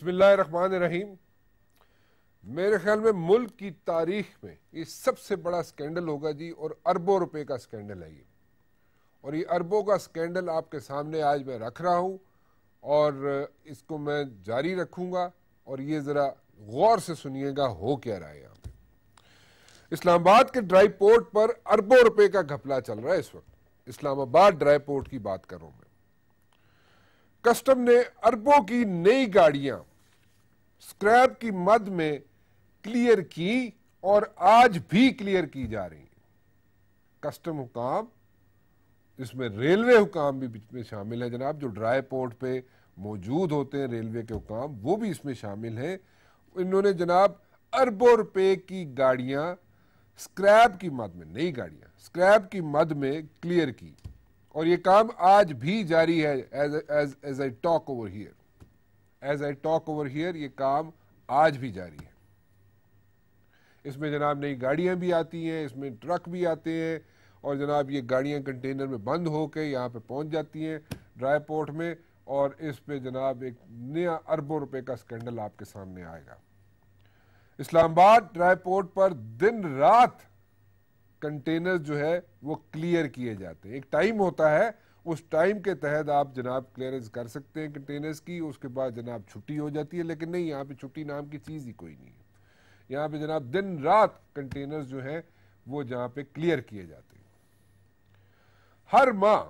बिस्मिल्लाहिर्रहमानिर्रहीम। मेरे ख्याल में मुल्क की तारीख में ये सबसे बड़ा स्कैंडल होगा जी, और अरबों रुपए का स्कैंडल है ये। और ये अरबों का स्कैंडल आपके सामने आज मैं रख रहा हूँ और इसको मैं जारी रखूँगा। और ये ज़रा गौर से सुनिएगा हो क्या रहा है यहाँ पे। इस्लामाबाद के ड्राई पोर्ट पर अरबों रुपए का घपला चल रहा है इस वक्त। इस्लामाबाद ड्राई पोर्ट की बात कर रहा हूँ मैं। कस्टम ने अरबों की नई गाड़ियां स्क्रैप की मद में क्लियर की और आज भी क्लियर की जा रही हैं। कस्टम हुकाम, इसमें रेलवे हुकाम भी इसमें शामिल है जनाब, जो ड्राई पोर्ट पे मौजूद होते हैं रेलवे के हुकाम, वो भी इसमें शामिल हैं। इन्होंने जनाब अरबों रुपए की गाड़ियां स्क्रैप की मद में, नई गाड़ियां स्क्रैप की मद में क्लियर की, और ये काम आज भी जारी है। As I talk over here ये काम आज भी जारी है। इसमें जनाब नई गाड़ियां भी आती हैं, इसमें ट्रक भी आते हैं, और जनाब ये गाड़ियां कंटेनर में बंद होकर यहाँ पे पहुंच जाती हैं ड्राई पोर्ट में, और इस पे जनाब एक नया अरबों रुपए का स्कैंडल आपके सामने आएगा। इस्लामाबाद ड्राई पोर्ट पर दिन रात कंटेनर जो है वो क्लियर किए जाते हैं। एक टाइम होता है, उस टाइम के तहत आप जनाब क्लियरेंस कर सकते हैं कंटेनर्स की, उसके बाद जनाब छुट्टी हो जाती है। लेकिन नहीं, यहाँ पे छुट्टी नाम की चीज़ ही कोई नहीं है। यहाँ पे जनाब दिन रात कंटेनर्स जो हैं वो जहाँ पे क्लियर किए जाते हैं। हर माह,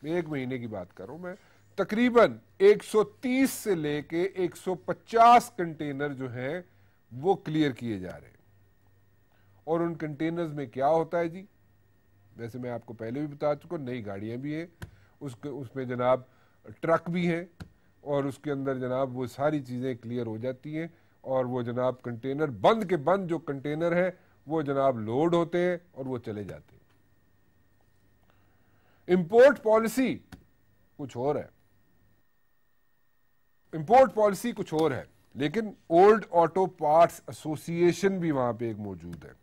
एक महीने की बात कर रहा हूँ मैं, तकरीबन 130 से लेके 150 कंटेनर जो हैं वो क्लियर किए जा रहे हैं। और उन कंटेनर्स में क्या होता है जी, वैसे मैं आपको पहले भी बता चुका, नई गाड़ियां भी हैं, उसमें जनाब ट्रक भी हैं, और उसके अंदर जनाब वो सारी चीज़ें क्लियर हो जाती हैं। और वो जनाब कंटेनर बंद के बंद जो कंटेनर है वो जनाब लोड होते हैं और वो चले जाते हैं। इंपोर्ट पॉलिसी कुछ और है, इंपोर्ट पॉलिसी कुछ और है, लेकिन ओल्ड ऑटो पार्ट्स एसोसिएशन भी वहां पे एक मौजूद है।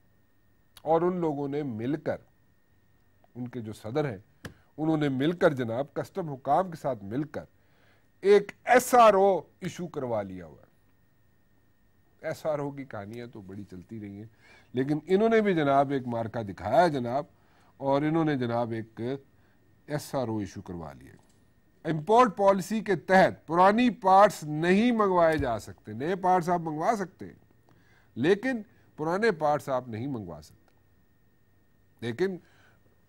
और उन लोगों ने मिलकर, उनके जो सदर हैं, उन्होंने मिलकर जनाब कस्टम हुकाम के साथ मिलकर एक एसआरओ इशू करवा लिया हुआ है। एसआरओ की कहानियां तो बड़ी चलती रही हैं, लेकिन इन्होंने भी जनाब एक मार्का दिखाया जनाब, और इन्होंने जनाब एक एसआरओ इशू करवा लिया। इंपोर्ट पॉलिसी के तहत पुरानी पार्ट्स नहीं मंगवाए जा सकते। नए पार्ट्स आप मंगवा सकते हैं, लेकिन पुराने पार्ट्स आप नहीं मंगवा सकते। लेकिन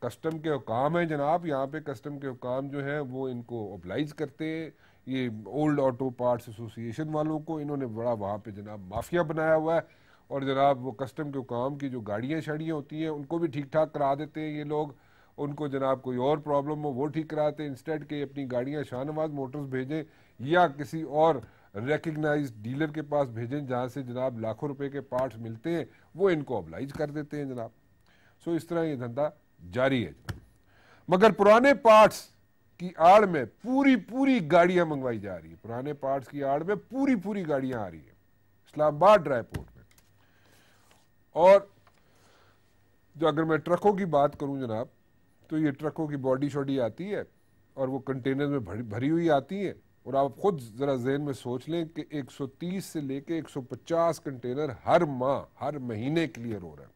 कस्टम के हुकाम है जनाब, यहाँ पे कस्टम के हुकाम जो है वो इनको ऑब्लाइज करते हैं। ये ओल्ड ऑटो पार्ट्स एसोसिएशन वालों को इन्होंने बड़ा वहाँ पे जनाब माफिया बनाया हुआ है, और जनाब वो कस्टम के हुकाम की जो गाड़ियाँ शाड़ियाँ होती हैं उनको भी ठीक ठाक करा देते हैं ये लोग। उनको जनाब कोई और प्रॉब्लम हो वो ठीक कराते हैं, इंस्टेड के अपनी गाड़ियाँ शाहनवाज मोटर्स भेजें या किसी और रिकग्नाइज डीलर के पास भेजें जहाँ से जनाब लाखों रुपए के पार्ट्स मिलते हैं, वो इनको ऑब्लाइज कर देते हैं जनाब। सो इस तरह ये धंधा जारी है जनाब। मगर पुराने पार्ट्स की आड़ में पूरी गाड़ियां मंगवाई जा रही है। पुराने पार्ट्स की आड़ में पूरी गाड़ियां आ रही है इस्लामाबाद ड्राई पोर्ट में। और जो अगर मैं ट्रकों की बात करूं जनाब, तो ये ट्रकों की बॉडी शॉडी आती है और वो कंटेनर में भरी हुई आती है। और आप खुद जरा ज़हन में सोच लें कि 130 से लेके 150 कंटेनर हर माह, हर महीने क्लियर हो रहा है।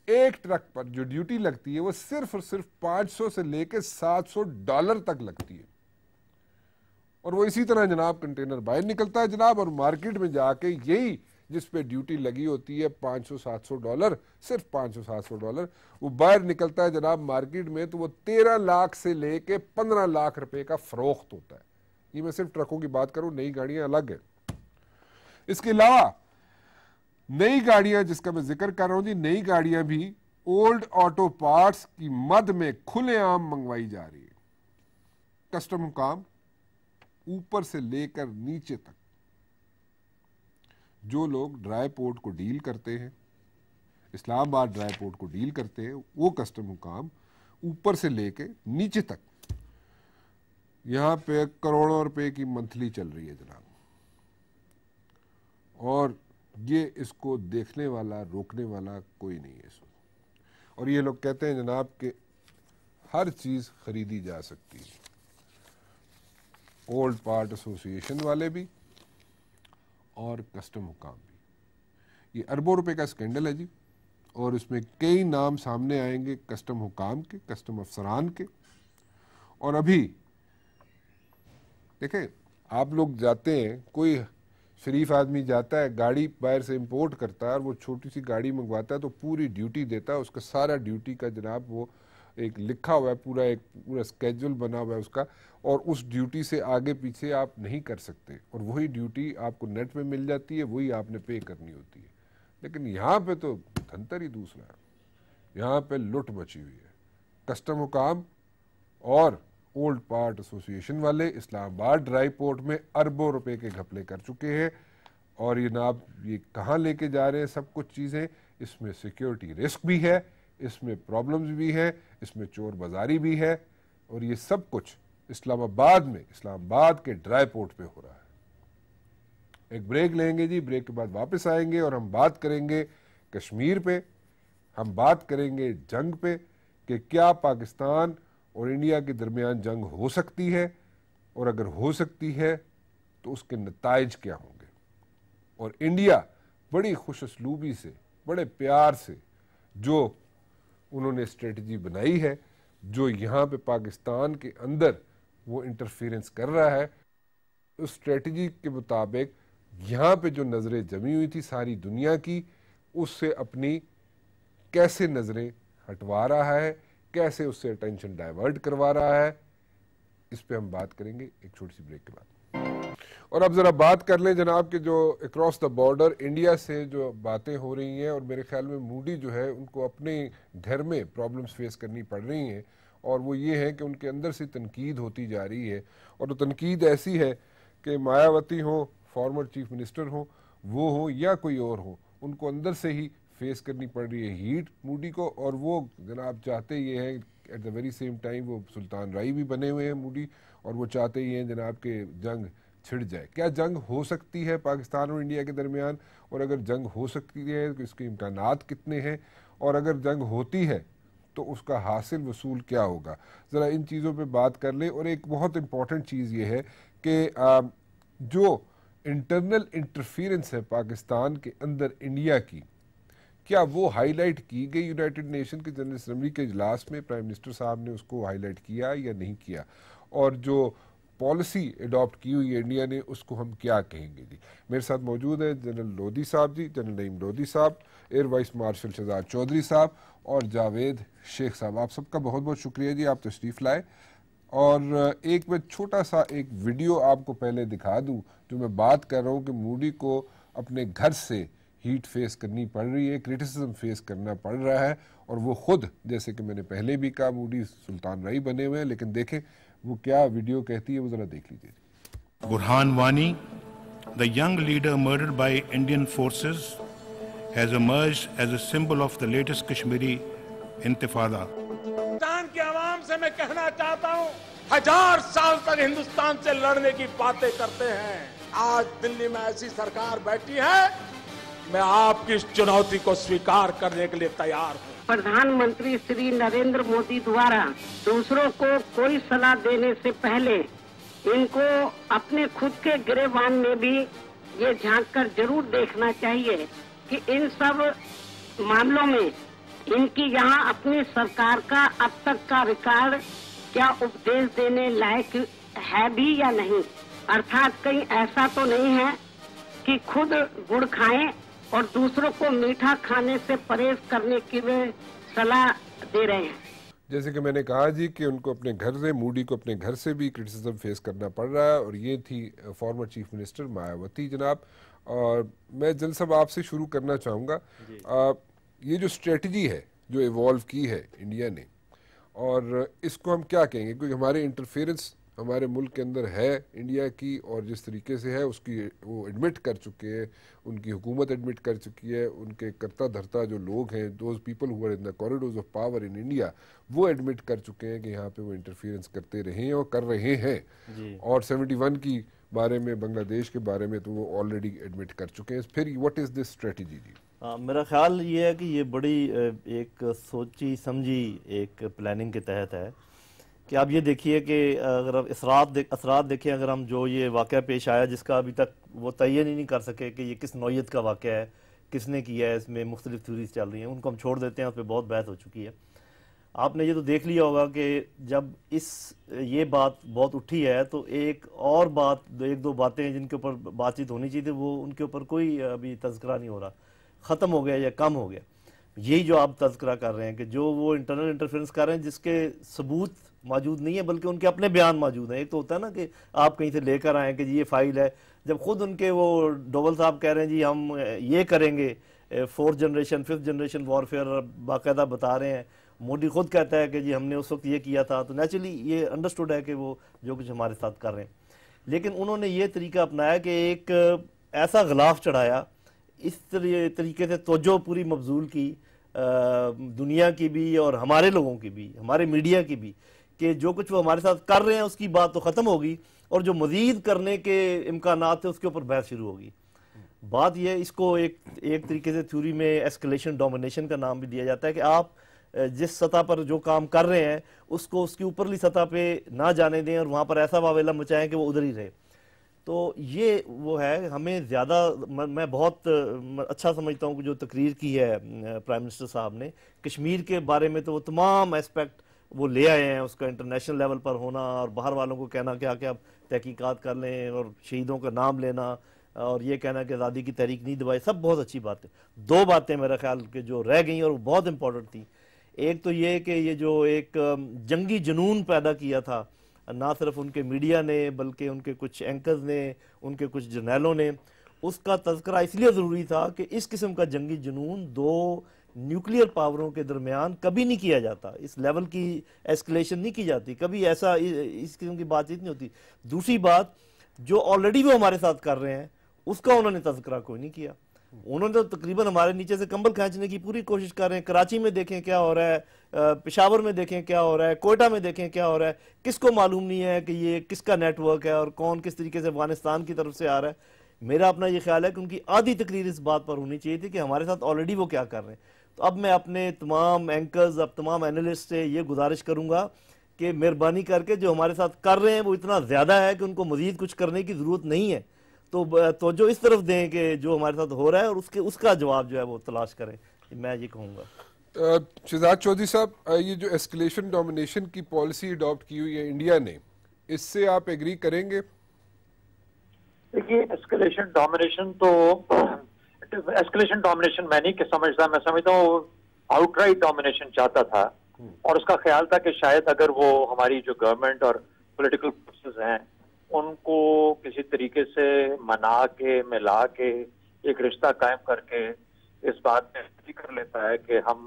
एक ट्रक पर जो ड्यूटी लगती है वो सिर्फ और सिर्फ 500 से लेके $700 तक लगती है। और वो इसी तरह जनाब कंटेनर बाहर निकलता है जनाब, और मार्केट में जाके यही जिस पे ड्यूटी लगी होती है $500-700, सिर्फ $500-700, वो बाहर निकलता है जनाब मार्केट में, तो वो 13 लाख से लेके 15 लाख रुपए का फरोख्त होता है। ये मैं सिर्फ ट्रकों की बात करूं, नई गाड़ियां अलग है। इसके अलावा नई गाड़ियां जिसका मैं जिक्र कर रहा हूं जी, नई गाड़ियां भी ओल्ड ऑटो पार्ट्स की मद में खुलेआम मंगवाई जा रही है। कस्टम काम ऊपर से लेकर नीचे तक जो लोग ड्राई पोर्ट को डील करते हैं, इस्लामाबाद ड्राई पोर्ट को डील करते हैं, वो कस्टम काम ऊपर से लेके नीचे तक यहां पे करोड़ों रुपए की मंथली चल रही है जनाब। और ये इसको देखने वाला, रोकने वाला कोई नहीं है इसमें। और ये लोग कहते हैं जनाब कि हर चीज़ खरीदी जा सकती है। ओल्ड पार्ट एसोसिएशन वाले भी और कस्टम हुकाम भी। ये अरबों रुपए का स्कैंडल है जी, और इसमें कई नाम सामने आएंगे कस्टम हुकाम के, कस्टम अफसरान के। और अभी देखें, आप लोग जाते हैं, कोई शरीफ आदमी जाता है, गाड़ी बाहर से इंपोर्ट करता है और वो छोटी सी गाड़ी मंगवाता है तो पूरी ड्यूटी देता है, उसका सारा ड्यूटी का जनाब वो एक लिखा हुआ है, पूरा स्केड्यूल बना हुआ है उसका, और उस ड्यूटी से आगे पीछे आप नहीं कर सकते, और वही ड्यूटी आपको नेट में मिल जाती है, वही आपने पे करनी होती है। लेकिन यहाँ पे तो धंतर ही दूसरा है, यहाँ पे लुट मची हुई है। कस्टम हुकाम और ओल्ड पार्ट एसोसिएशन वाले इस्लामाबाद ड्राई पोर्ट में अरबों रुपए के घपले कर चुके हैं, और ये नाब ये कहाँ लेके जा रहे हैं सब कुछ चीज़ें, इसमें सिक्योरिटी रिस्क भी है, इसमें प्रॉब्लम्स भी है, इसमें चोर बाजारी भी है, और ये सब कुछ इस्लामाबाद में, इस्लामाबाद के ड्राई पोर्ट पे हो रहा है। एक ब्रेक लेंगे जी, ब्रेक के बाद वापस आएंगे और हम बात करेंगे कश्मीर पे, हम बात करेंगे जंग पे कि क्या पाकिस्तान और इंडिया के दरमियान जंग हो सकती है, और अगर हो सकती है तो उसके नताइज क्या होंगे। और इंडिया बड़ी खुशअस्लूबी से, बड़े प्यार से जो उन्होंने स्ट्रेटजी बनाई है, जो यहाँ पे पाकिस्तान के अंदर वो इंटरफेरेंस कर रहा है, उस स्ट्रेटजी के मुताबिक यहाँ पे जो नज़रें जमी हुई थी सारी दुनिया की, उससे अपनी कैसे नज़रें हटवा रहा है, कैसे उससे अटेंशन डाइवर्ट करवा रहा है, इस पे हम बात करेंगे एक छोटी सी ब्रेक के बाद। और अब ज़रा बात कर लें जनाब के जो अक्रॉस द बॉर्डर इंडिया से जो बातें हो रही हैं, और मेरे ख्याल में मूडी जो है उनको अपने घर में प्रॉब्लम्स फेस करनी पड़ रही हैं, और वो ये है कि उनके अंदर से तनकीद होती जा रही है, और वो तनकीद ऐसी है कि मायावती हो, फॉर्मर चीफ मिनिस्टर हो, वो हो या कोई और हो, उनको अंदर से ही फेस करनी पड़ रही है हीट मूडी को। और वो जनाब चाहते ये हैं at the very same time वो सुल्तान राई भी बने हुए हैं मूडी, और वो चाहते ये हैं जनाब के जंग छिड़ जाए। क्या जंग हो सकती है पाकिस्तान और इंडिया के दरमियान, और अगर जंग हो सकती है तो इसके इम्कानात कितने हैं, और अगर जंग होती है तो उसका हासिल वसूल क्या होगा, ज़रा इन चीज़ों पे बात कर लें। और एक बहुत इंपॉर्टेंट चीज़ ये है कि जो इंटरनल इंटरफेरेंस है पाकिस्तान के अंदर इंडिया की, क्या वो हाईलाइट की गई यूनाइटेड नेशन के जनरल असम्बली के इजलास में, प्राइम मिनिस्टर साहब ने उसको हाईलाइट किया या नहीं किया, और जो पॉलिसी अडॉप्ट की हुई है इंडिया ने उसको हम क्या कहेंगे जी। मेरे साथ मौजूद है जनरल लोधी साहब जी, जनरल नईम लोधी साहब, air vice marshal Shahzad Chaudhry साहब और जावेद शेख साहब। आप सबका बहुत बहुत शुक्रिया जी, आप तशरीफ़ लाए। और एक मैं छोटा सा एक वीडियो आपको पहले दिखा दूं, जो मैं बात कर रहा हूं कि मूडी को अपने घर से हीट फेस करनी पड़ रही है, क्रिटिसिज्म फेस करना पड़ रहा है, और वो खुद, जैसे कि मैंने पहले भी कहा, मूडी सुल्तान राई बने हुए हैं। लेकिन देखें वो क्या वीडियो कहती है, वो जरा देख लीजिए। Burhan Wani, the young leader murdered by Indian forces, has emerged as a symbol of the latest Kashmiri इंतिफादा। हिंदुस्तान की आवाम से मैं कहना चाहता हूँ, 1000 साल तक हिंदुस्तान से लड़ने की बातें करते हैं, आज दिल्ली में ऐसी सरकार बैठी है, मैं आपकी इस चुनौती को स्वीकार करने के लिए तैयार हूँ। प्रधानमंत्री श्री नरेंद्र मोदी द्वारा दूसरों को कोई सलाह देने से पहले इनको अपने खुद के गिरेबान में भी ये झांक कर जरूर देखना चाहिए कि इन सब मामलों में इनकी यहाँ अपनी सरकार का अब तक का रिकॉर्ड क्या उपदेश देने लायक है भी या नहीं। अर्थात कहीं ऐसा तो नहीं है कि खुद गुड़ खाएं और दूसरों को मीठा खाने से परहेज करने की वे सलाह दे रहे हैं। जैसे कि मैंने कहा जी कि उनको अपने घर से, मूडी को अपने घर से भी क्रिटिसिज्म फेस करना पड़ रहा है, और ये थी फॉर्मर चीफ मिनिस्टर मायावती जनाब। और मैं जल्द साहब आपसे शुरू करना चाहूँगा, ये जो स्ट्रेटजी है जो इवॉल्व की है इंडिया ने, और इसको हम क्या कहेंगे, क्योंकि हमारे इंटरफेरेंस हमारे मुल्क के अंदर है इंडिया की, और जिस तरीके से है उसकी वो एडमिट कर चुके हैं, उनकी हुकूमत एडमिट कर चुकी है, उनके करता धरता जो लोग हैं, those people who are in the corridors of power in India, वो एडमिट कर चुके हैं कि यहाँ पे वो इंटरफेरेंस करते रहे हैं और कर रहे हैं। और 71 की बारे में, बांग्लादेश के बारे में तो वो ऑलरेडी एडमिट कर चुके हैं। फिर व्हाट इज़ दिस स्ट्रेटजी जी? मेरा ख्याल ये है कि ये बड़ी एक सोची समझी एक प्लानिंग के तहत है कि आप ये देखिए कि अगर आप असरात देखें, अगर हम जो ये वाक़या पेश आया जिसका अभी तक वो तयन ही नहीं कर सके कि ये किस नौयत का वाक़या है, किसने किया है, इसमें मुख्तलिफ थ्योरीज चल रही हैं, उनको हम छोड़ देते हैं, उस पर बहुत बहस हो चुकी है। आपने ये तो देख लिया होगा कि जब ये बात बहुत उठी है तो एक दो बातें जिनके ऊपर बातचीत होनी चाहिए थी वो उनके ऊपर कोई अभी तज़किरा नहीं हो रहा, ख़त्म हो गया या कम हो गया। यही जो आप तज़किरा कर रहे हैं कि जो वो इंटरनल इंटरफेरेंस कर रहे हैं जिसके सबूत मौजूद नहीं है बल्कि उनके अपने बयान मौजूद हैं। एक तो होता है ना कि आप कहीं से लेकर आएँ कि जी ये फाइल है, जब खुद उनके वो डोवल साहब कह रहे हैं जी हम ये करेंगे, 4th generation 5th generation warfare बाकायदा बता रहे हैं, मोदी खुद कहता है कि जी हमने उस वक्त ये किया था, तो नेचुरली ये अंडरस्टूड है कि वो जो कुछ हमारे साथ कर रहे हैं। लेकिन उन्होंने ये तरीका अपनाया कि एक ऐसा गिलाफ चढ़ाया, इस तरीके से तवज्जो पूरी मबजूल की दुनिया की भी और हमारे लोगों की भी, हमारे मीडिया की भी, कि जो कुछ वो हमारे साथ कर रहे हैं उसकी बात तो ख़त्म होगी और जो मज़ीद करने के इम्कानात थे उसके ऊपर बहस शुरू होगी। बात यह, इसको एक तरीके से थ्योरी में एस्केलेशन डोमिनेशन का नाम भी दिया जाता है कि आप जिस सतह पर जो काम कर रहे हैं उसको उसकी ऊपरली सतह पे ना जाने दें और वहाँ पर ऐसा वावेला मचाएं कि वो उधर ही रहे। तो ये वो है, हमें ज़्यादा, मैं बहुत अच्छा समझता हूँ कि जो तकरीर की है प्राइम मिनिस्टर साहब ने कश्मीर के बारे में, तो वो तमाम एस्पेक्ट वो ले आए हैं, उसका इंटरनेशनल लेवल पर होना और बाहर वालों को कहना कि आके आप तहकीकात कर लें और शहीदों का नाम लेना और ये कहना कि आज़ादी की तहरीक नहीं दबाई, सब बहुत अच्छी बात है। दो बातें मेरा ख्याल के जो रह गई और वो बहुत इंपॉर्टेंट थी, एक तो ये कि ये जो एक जंगी जुनून पैदा किया था ना सिर्फ उनके मीडिया ने बल्कि उनके कुछ एंकर्स ने, उनके कुछ जर्नैलों ने, उसका तज़किरा इसलिए ज़रूरी था कि इस किस्म का जंगी जुनून दो न्यूक्लियर पावरों के दरमियान कभी नहीं किया जाता, इस लेवल की एस्केलेशन नहीं की जाती, कभी ऐसा इस किस्म की बातचीत नहीं होती। दूसरी बात, जो ऑलरेडी वो हमारे साथ कर रहे हैं उसका उन्होंने तज़किरा कोई नहीं किया। उन्होंने तो तकरीबन हमारे नीचे से कंबल खींचने की पूरी कोशिश कर रहे हैं। कराची में देखें क्या हो रहा है, पेशावर में देखें क्या हो रहा है, कोयटा में देखें क्या हो रहा है, किसको मालूम नहीं है कि ये किसका नेटवर्क है और कौन किस तरीके से अफगानिस्तान की तरफ से आ रहा है। मेरा अपना ये ख्याल है कि उनकी आधी तकरीर इस बात पर होनी चाहिए थी कि हमारे साथ ऑलरेडी वो क्या कर रहे हैं। तो अब मैं अपने तमाम एंकर्स, अब तमाम एनालिस्ट से ये गुजारिश करूँगा कि मेहरबानी करके जो हमारे साथ कर रहे हैं वो इतना ज़्यादा है कि उनको मज़ीद कुछ करने की ज़रूरत नहीं है, तो जो इस तरफ दें कि जो हमारे साथ हो रहा है और उसका जवाब जो है वो तलाश करें, मैं ये कहूँगा। शहजाद चौधरी साहब, ये जो एस्केलेशन डोमिनेशन की पॉलिसी अडॉप्ट की हुई है इंडिया ने, इससे आप एग्री करेंगे? देखिए, एस्केलेशन डोमिनेशन मैं नहीं समझता, मैं समझता हूँ आउटराइट डोमिनेशन चाहता था और उसका ख्याल था कि शायद अगर वो हमारी जो गवर्नमेंट और पॉलिटिकल फोर्सेस हैं उनको किसी तरीके से मना के, मिला के, एक रिश्ता कायम करके इस बात में कर लेता है कि हम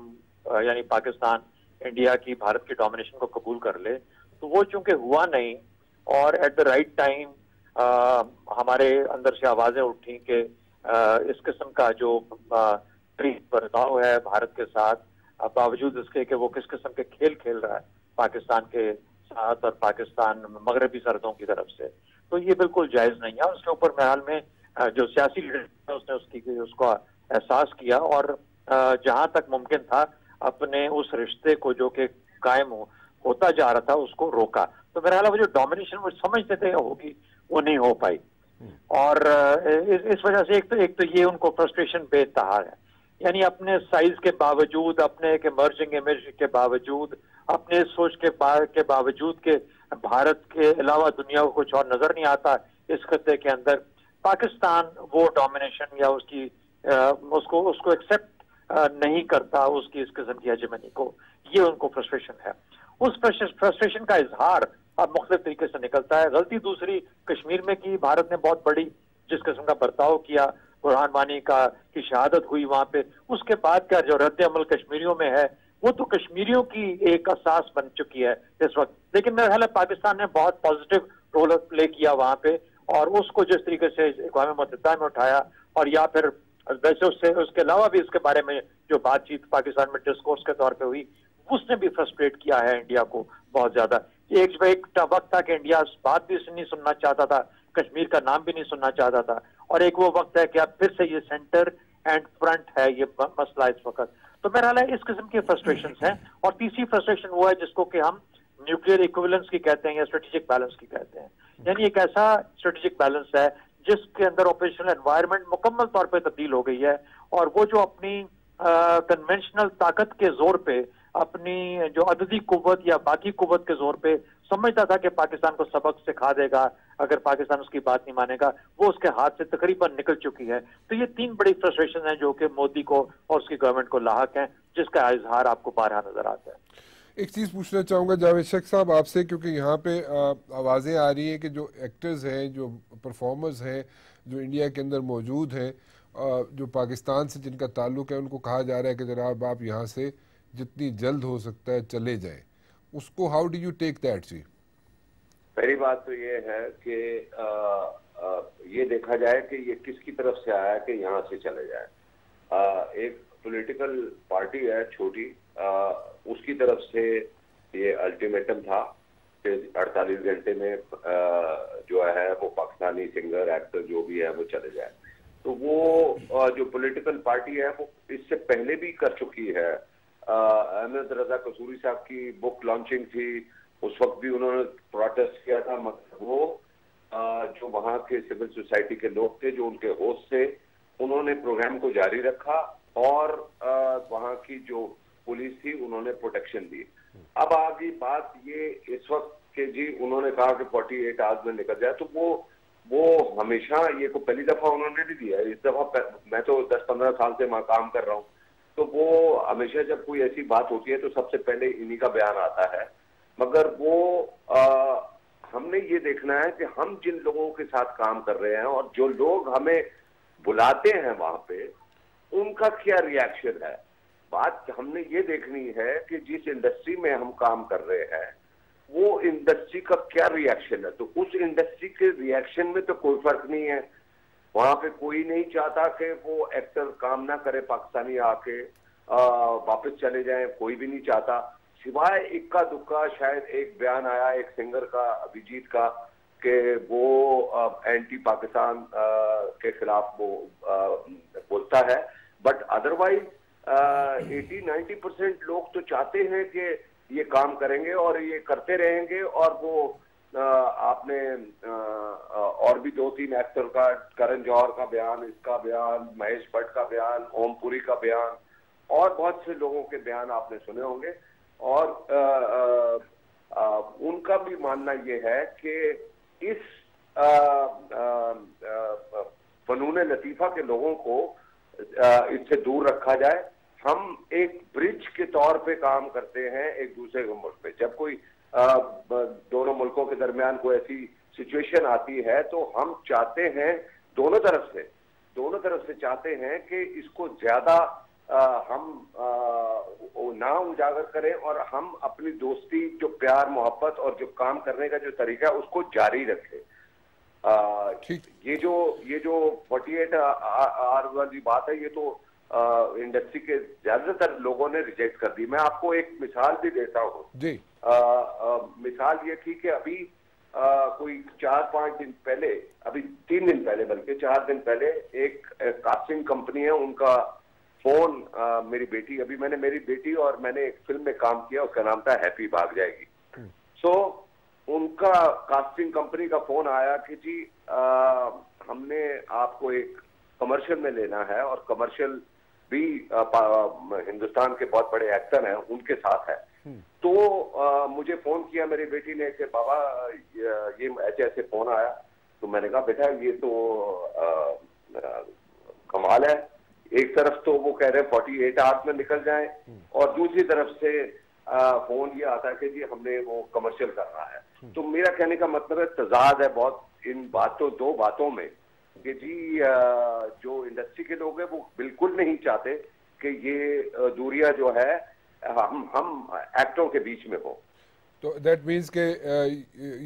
यानी पाकिस्तान इंडिया की, भारत की डोमिनेशन को कबूल कर ले, तो वो चूंकि हुआ नहीं और एट द राइट टाइम हमारे अंदर से आवाजें उठी कि इस किस्म का जो बर्ताव है भारत के साथ, बावजूद इसके कि वो किस किस्म के खेल खेल रहा है पाकिस्तान के साथ और पाकिस्तान मगरबी सरहदों की तरफ से, तो ये बिल्कुल जायज नहीं है। उसके ऊपर महल में जो सियासी लीडर है उसने उसको एहसास किया और जहां तक मुमकिन था अपने उस रिश्ते को जो कि कायम होता जा रहा था उसको रोका। तो मेरा ख्याल है वो जो डोमिनेशन वो समझते थे होगी वो नहीं हो पाई और इस वजह से एक तो ये उनको फ्रस्ट्रेशन बेतहार है, यानी अपने साइज के बावजूद, अपने एक इमर्जिंग इमेज के बावजूद, अपने सोच के बावजूद के भारत के अलावा दुनिया को कुछ और नजर नहीं आता इस खत्ते के अंदर, पाकिस्तान वो डोमिनेशन या उसको एक्सेप्ट नहीं करता, उसकी इस किस्म की हेजेमनी को, ये उनको फ्रस्ट्रेशन है। उस फ्रस्ट्रेशन का इजहार अब मुख्तलिफ तरीके से निकलता है। गलती दूसरी कश्मीर में की, भारत ने बहुत बड़ी जिस किस्म का बर्ताव किया, बुरहान वानी की शहादत हुई वहां पे, उसके बाद का जो रद्द अमल कश्मीरियों में है वो तो कश्मीरियों की एक असास बन चुकी है इस वक्त। लेकिन मेरा ख्याल है पाकिस्तान ने बहुत पॉजिटिव रोल प्ले किया वहां पे और उसको जिस तरीके से अक़वाम मुत्तहिदा में उठाया और या फिर वैसे उसके अलावा भी इसके बारे में जो बातचीत पाकिस्तान में डिस्कोर्स के तौर पे हुई, उसने भी फ्रस्ट्रेट किया है इंडिया को बहुत ज्यादा। एक वक्त था कि इंडिया बात भी नहीं सुनना चाहता था, कश्मीर का नाम भी नहीं सुनना चाहता था, और एक वो वक्त है कि अब फिर से ये सेंटर एंड फ्रंट है ये मसला इस वक्त। तो मेरा ख्याल है इस किस्म के फ्रस्ट्रेशंस हैं। और तीसरी फ्रस्ट्रेशन वो है जिसको कि हम न्यूक्लियर इक्विवेलेंस की कहते हैं या स्ट्रेटेजिक बैलेंस की कहते हैं। यानी एक ऐसा स्ट्रेटेजिक बैलेंस है जिसके अंदर ऑपरेशनल एनवायरनमेंट मुकम्मल तौर पे तब्दील हो गई है, और वो जो अपनी कन्वेंशनल ताकत के जोर पे, अपनी जो अददी कुव्वत या बाकी कुव्वत के जोर पे समझता था कि पाकिस्तान को सबक सिखा देगा अगर पाकिस्तान उसकी बात नहीं मानेगा, वो उसके हाथ से तकरीबन निकल चुकी है। तो ये 3 बड़ी फ्रस्ट्रेशन हैं जो कि मोदी को और उसकी गवर्नमेंट को लाहक हैं, जिसका इजहार आपको बारहा नजर आता है। एक चीज़ पूछना चाहूँगा जावेद शेख साहब आपसे, क्योंकि यहाँ पे आवाज़ें आ रही हैं कि जो एक्टर्स हैं, जो परफॉर्मर्स हैं, जो इंडिया के अंदर मौजूद हैं, जो पाकिस्तान से जिनका ताल्लुक़ है, उनको कहा जा रहा है कि जनाब आप यहाँ से जितनी जल्द हो सकता है चले जाएं। उसको how do you take that? जी, पहली बात तो ये है कि ये देखा जाए कि ये किसकी तरफ से आया कि यहाँ से चले जाए। एक पॉलिटिकल पार्टी है छोटी, उसकी तरफ से ये अल्टीमेटम था कि 48 घंटे में जो है वो पाकिस्तानी सिंगर एक्टर जो भी है वो चले जाए। तो वो जो पॉलिटिकल पार्टी है वो इससे पहले भी कर चुकी है। अहमद रजा कसूरी साहब की बुक लॉन्चिंग थी, उस वक्त भी उन्होंने प्रोटेस्ट किया था, मगर वो जो वहाँ के सिविल सोसाइटी के लोग थे, जो उनके होस्ट थे, उन्होंने प्रोग्राम को जारी रखा और वहाँ की जो पुलिस थी उन्होंने प्रोटेक्शन दी। अब आगे बात ये इस वक्त के जी उन्होंने कहा कि 48 आवर्स में निकल जाए, तो वो हमेशा ये को पहली दफा उन्होंने नहीं दिया। इस दफा मैं तो 10-15 साल से वहाँ काम कर रहा हूँ, तो वो हमेशा जब कोई ऐसी बात होती है तो सबसे पहले इन्हीं का बयान आता है। मगर वो हमने ये देखना है कि हम जिन लोगों के साथ काम कर रहे हैं और जो लोग हमें बुलाते हैं वहां पे, उनका क्या रिएक्शन है। बात हमने ये देखनी है कि जिस इंडस्ट्री में हम काम कर रहे हैं वो इंडस्ट्री का क्या रिएक्शन है। तो उस इंडस्ट्री के रिएक्शन में तो कोई फर्क नहीं है। वहां पे कोई नहीं चाहता कि वो एक्टर काम ना करे, पाकिस्तानी आके वापस चले जाएं, कोई भी नहीं चाहता, सिवाय इक्का दुक्का शायद एक बयान आया एक सिंगर का, अभिजीत का, कि वो एंटी पाकिस्तान के खिलाफ वो बोलता है। बट अदरवाइज 80-90% लोग तो चाहते हैं कि ये काम करेंगे और ये करते रहेंगे। और वो आपने और भी 2-3 एक्टर का, करण जौहर का बयान, इसका बयान, महेश भट्ट का बयान, ओमपुरी का बयान और बहुत से लोगों के बयान आपने सुने होंगे। और उनका भी मानना ये है कि इस फनून लतीफा के लोगों को इससे दूर रखा जाए। हम एक ब्रिज के तौर पे काम करते हैं एक दूसरे के मुल्क पे। जब कोई दोनों मुल्कों के दरमियान कोई ऐसी सिचुएशन आती है तो हम चाहते हैं दोनों तरफ से चाहते हैं कि इसको ज्यादा हम ना उजागर करें और हम अपनी दोस्ती, जो प्यार मोहब्बत और जो काम करने का जो तरीका है उसको जारी रखें। ये जो 48 आवर्स वाली बात है, ये तो इंडस्ट्री के ज्यादातर लोगों ने रिजेक्ट कर दी। मैं आपको एक मिसाल भी देता हूँ जी। मिसाल ये थी कि अभी कोई 4-5 दिन पहले, अभी 3 दिन पहले, बल्कि 4 दिन पहले, एक कास्टिंग कंपनी है, उनका फोन मेरी बेटी, अभी मेरी बेटी और मैंने एक फिल्म में काम किया, उसका नाम था हैप्पी भाग जाएगी। सो उनका कास्टिंग कंपनी का फोन आया कि जी हमने आपको एक कमर्शियल में लेना है, और कमर्शियल भी हिंदुस्तान के बहुत बड़े एक्टर हैं उनके साथ है। तो मुझे फोन किया मेरी बेटी ने कि बाबा ये ऐसे ऐसे फोन आया। तो मैंने कहा बेटा ये तो कमाल है। एक तरफ तो वो कह रहे हैं 48 आवर्स में निकल जाएं, और दूसरी तरफ से फोन ये आता है कि जी हमने वो कमर्शियल करना है। तो मेरा कहने का मतलब है तजाद है बहुत इन बातों, 2 बातों में, कि जी जो इंडस्ट्री के लोग हैं वो बिल्कुल नहीं चाहते कि ये दूरियां जो है हम एक्टरों के बीच में हो। तो दैट मींस के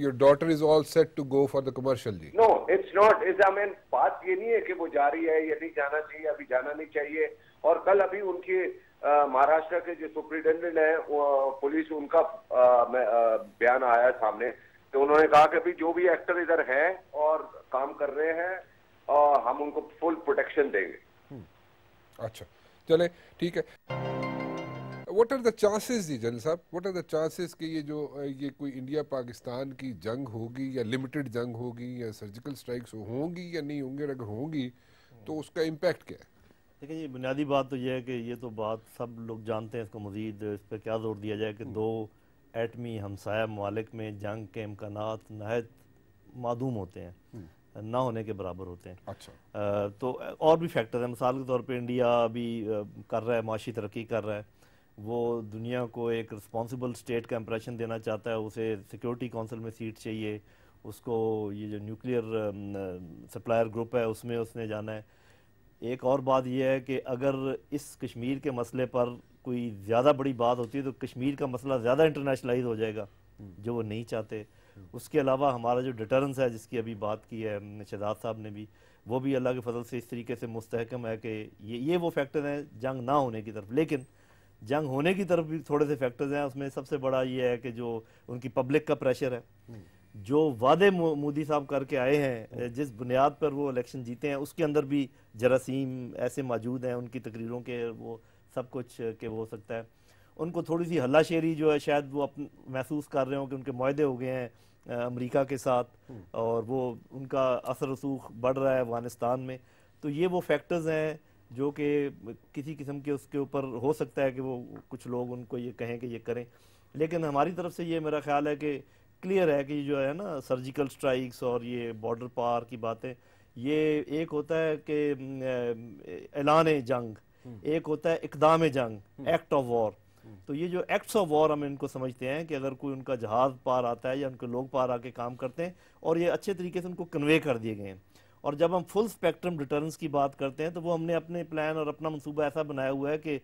your daughter is all set to go for the commercial जी? No, it's not. I mean बात ये नहीं है कि वो जा रही है या नहीं जाना चाहिए, अभी जाना नहीं चाहिए। और कल अभी उनके महाराष्ट्र के जो सुप्रिंटेंडेंट है पुलिस, उनका बयान आया सामने, तो उन्होंने कहा कि अभी जो भी एक्टर इधर हैं और काम कर रहे हैं हम उनको फुल प्रोटेक्शन देंगे। अच्छा, चले ठीक है। व्हाट आर द चांसेस जी जनरल साहब, व्हाट आर द चांसेस कि ये कोई इंडिया पाकिस्तान की जंग होगी या लिमिटेड जंग होगी या सर्जिकल स्ट्राइक्स होंगी या नहीं होंगी, और अगर होंगी तो उसका इम्पैक्ट क्या है? देखिए, ये बुनियादी बात तो ये है कि ये तो बात सब लोग जानते हैं, इसको मज़ीद इस पर क्या जोर दिया जाए कि दो एटमी हमसाया ममालिक में जंग के इम्कानात नहायत मादूम होते हैं, ना होने के बराबर होते हैं। अच्छा। तो और भी फैक्टर हैं। मिसाल के तौर पे इंडिया अभी कर रहा है, माशी तरक्की कर रहा है, वो दुनिया को एक रिस्पॉन्सिबल स्टेट का इंप्रेशन देना चाहता है, उसे सिक्योरिटी काउंसिल में सीट चाहिए, उसको ये जो न्यूक्लियर सप्लायर ग्रुप है उसमें उसने जाना है। एक और बात यह है कि अगर इस कश्मीर के मसले पर कोई ज़्यादा बड़ी बात होती है तो कश्मीर का मसला ज़्यादा इंटरनेशनलाइज हो जाएगा, जो वो नहीं चाहते। उसके अलावा हमारा जो डिटरेंस है, जिसकी अभी बात की है शहजाद साहब ने भी, वो भी अल्लाह के फजल से इस तरीके से मुस्तहकम है कि ये वो फैक्टर हैं जंग ना होने की तरफ। लेकिन जंग होने की तरफ भी थोड़े से फैक्टर्स हैं। उसमें सबसे बड़ा ये है कि जो उनकी पब्लिक का प्रेशर है, जो वादे मोदी साहब करके आए हैं, जिस बुनियाद पर वो इलेक्शन जीते हैं, उसके अंदर भी जरासीम ऐसे मौजूद हैं उनकी तकरीरों के, वो सब कुछ के वो हो सकता है उनको थोड़ी सी हल्लाशेरी जो है शायद वो महसूस कर रहे हो कि उनके मुआहदे हो गए हैं अमेरिका के साथ, और वो उनका असर रसूख बढ़ रहा है अफगानिस्तान में। तो ये वो फैक्टर्स हैं जो कि किसी किस्म के उसके ऊपर हो सकता है कि वो कुछ लोग उनको ये कहें कि ये करें। लेकिन हमारी तरफ से ये मेरा ख्याल है कि क्लियर है कि जो है ना सर्जिकल स्ट्राइक्स और ये बॉर्डर पार की बातें, ये एक होता है कि ऐलान जंग, एक होता है इकदाम जंग, एक्ट ऑफ वॉर। तो ये जो एक्ट्स ऑफ वॉर हम इनको समझते हैं कि अगर कोई उनका जहाज पार आता है या उनके लोग पार आके काम करते हैं और ये अच्छे तरीके से उनको कन्वे कर दिए गए हैं। और जब हम फुल स्पेक्ट्रम डिटरेंस की बात करते हैं तो वो हमने अपने प्लान और अपना मंसूबा ऐसा बनाया हुआ है कि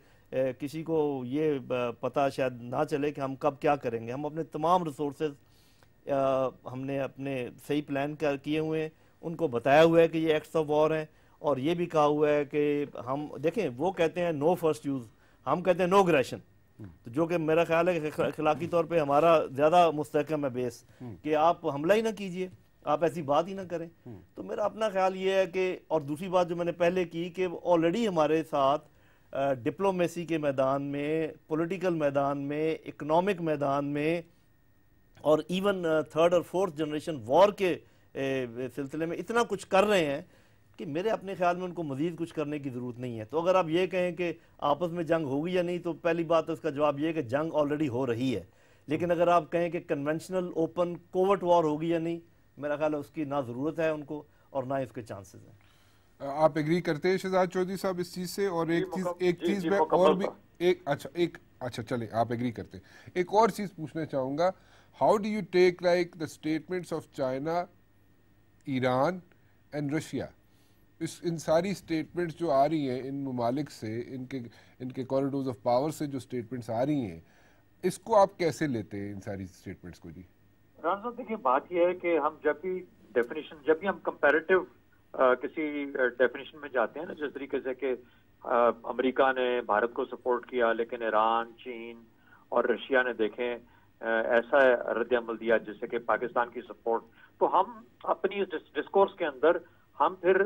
किसी को ये पता शायद ना चले कि हम कब क्या करेंगे। हम अपने तमाम रिसोर्सेज हमने अपने सही प्लान किए हुए हैं, उनको बताया हुआ है कि ये एक्ट्स ऑफ वॉर हैं, और ये भी कहा हुआ है कि हम देखें, वो कहते हैं नो फर्स्ट यूज़, हम कहते हैं नो अग्रेशन। तो जो कि मेरा ख्याल है कि अखलाकी तौर पे हमारा ज़्यादा मुस्तहकम है बेस कि आप हमला ही ना कीजिए, आप ऐसी बात ही ना करें। तो मेरा अपना ख्याल ये है कि, और दूसरी बात जो मैंने पहले की कि ऑलरेडी हमारे साथ डिप्लोमेसी के मैदान में, पॉलिटिकल मैदान में, इकोनॉमिक मैदान में, और इवन थर्ड और फोर्थ जनरेशन वॉर के सिलसिले में इतना कुछ कर रहे हैं कि मेरे अपने ख्याल में उनको मजीद कुछ करने की ज़रूरत नहीं है। तो अगर आप ये कहें कि आपस में जंग होगी या नहीं, तो पहली बात उसका जवाब ये है कि जंग ऑलरेडी हो रही है। लेकिन अगर आप कहें कि कन्वेंशनल ओपन कोवर्ट वॉर होगी या नहीं, मेरा ख्याल है उसकी ना ज़रूरत है उनको और ना इसके चांसेस हैं। आप एग्री करते हैं शहजाद चौधरी साहब इस चीज़ से? और एक चीज़ में और भी अच्छा चले, आप एग्री करते हैं। एक और चीज़ पूछना चाहूँगा, how do you take like the statements of China, Iran and Russia? इन सारी स्टेटमेंट्स जो आ रही हैं इन ममालिक से, इनके कॉरिडोर्स ऑफ पावर से जो स्टेटमेंट्स आ रही हैं, इसको आप कैसे लेते हैं इन सारी स्टेटमेंट्स को? जी राना साहब, देखिए बात यह है कि हम जब भी हम कंपैरेटिव किसी डेफिनेशन में जाते हैं ना, जिस तरीके से कि अमेरिका ने भारत को सपोर्ट किया लेकिन ईरान, चीन और रशिया ने देखें ऐसा रद्द-ए-अमल दिया जिससे कि पाकिस्तान की सपोर्ट, तो हम अपनी इस डिस्कोर्स के अंदर हम फिर